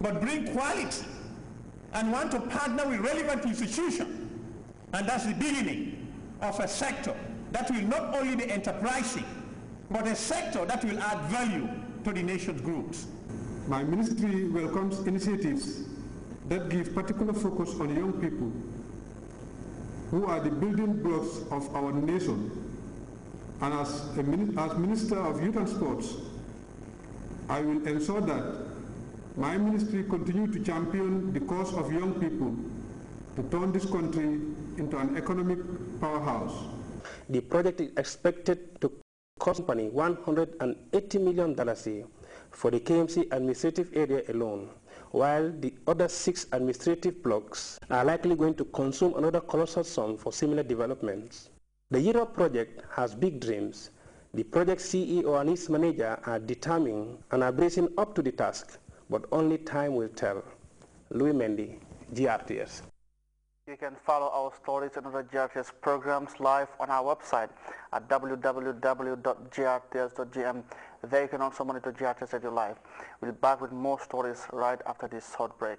but bring quality and want to partner with relevant institutions. And that's the beginning of a sector that will not only be enterprising, but a sector that will add value to the nation's growth. My ministry welcomes initiatives that give particular focus on young people who are the building blocks of our nation. And as Minister of Youth and Sports, I will ensure that my ministry continue to champion the cause of young people to turn this country into an economic powerhouse. The project is expected to cost the company $180 million for the KMC administrative area alone, while the other 6 administrative blocks are likely going to consume another colossal sum for similar developments. The Europe project has big dreams. The project CEO and his manager are determined and are bracing up to the task, but only time will tell. Louis Mendy, GRTS. You can follow our stories and other GRTS programs live on our website at www.grts.gm. There you can also monitor GRTS Radio Live. We'll be back with more stories right after this short break.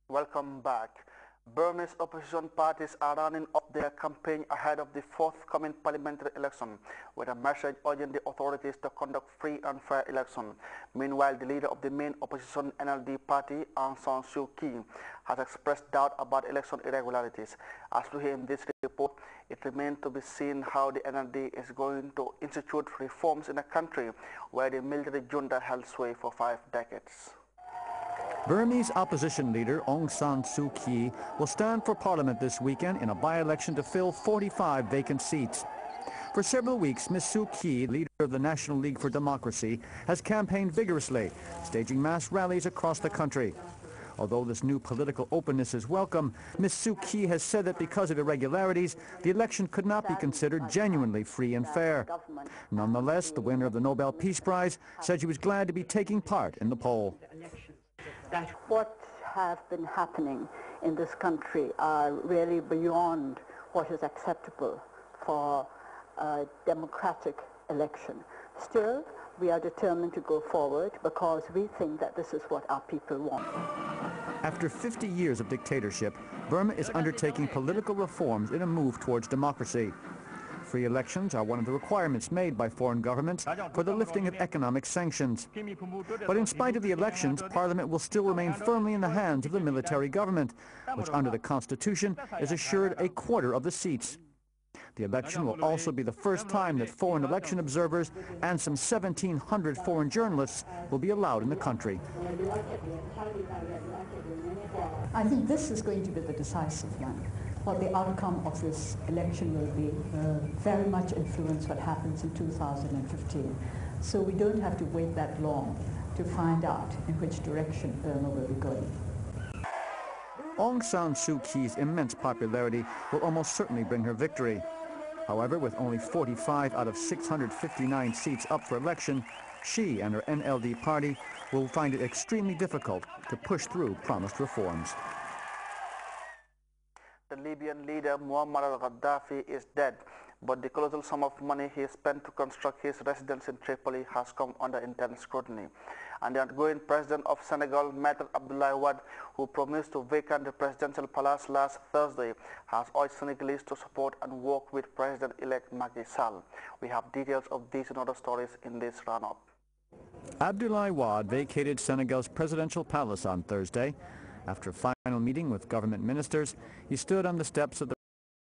Welcome back. Burmese opposition parties are running up their campaign ahead of the forthcoming parliamentary election with a message urging the authorities to conduct free and fair election. Meanwhile, the leader of the main opposition NLD party, Aung San Suu Kyi, has expressed doubt about election irregularities. As to hear in this report, it remains to be seen how the NLD is going to institute reforms in a country where the military junta held sway for 5 decades. Burmese opposition leader Aung San Suu Kyi will stand for parliament this weekend in a by-election to fill 45 vacant seats. For several weeks, Ms. Suu Kyi, leader of the National League for Democracy, has campaigned vigorously, staging mass rallies across the country. Although this new political openness is welcome, Ms. Suu Kyi has said that because of irregularities, the election could not be considered genuinely free and fair. Nonetheless, the winner of the Nobel Peace Prize said she was glad to be taking part in the poll. That what has been happening in this country are really beyond what is acceptable for a democratic election. Still, we are determined to go forward because we think that this is what our people want. After 50 years of dictatorship, Burma is undertaking political reforms in a move towards democracy. Free elections are one of the requirements made by foreign governments for the lifting of economic sanctions. But in spite of the elections, Parliament will still remain firmly in the hands of the military government, which under the Constitution is assured a quarter of the seats. The election will also be the first time that foreign election observers and some 1,700 foreign journalists will be allowed in the country. I think this is going to be the decisive one. What the outcome of this election will be very much influence what happens in 2015. So we don't have to wait that long to find out in which direction Burma will be going. Aung San Suu Kyi's immense popularity will almost certainly bring her victory. However, with only 45 out of 659 seats up for election, she and her NLD party will find it extremely difficult to push through promised reforms. The Libyan leader Muammar al-Gaddafi is dead, but the colossal sum of money he spent to construct his residence in Tripoli has come under intense scrutiny. And the outgoing president of Senegal, Maître Abdoulaye Wade, who promised to vacate the presidential palace last Thursday, has urged Senegalese to support and work with President-elect Macky Sall. We have details of these and other stories in this run-up. Abdoulaye Wade vacated Senegal's presidential palace on Thursday. After a final meeting with government ministers, he stood on the steps of the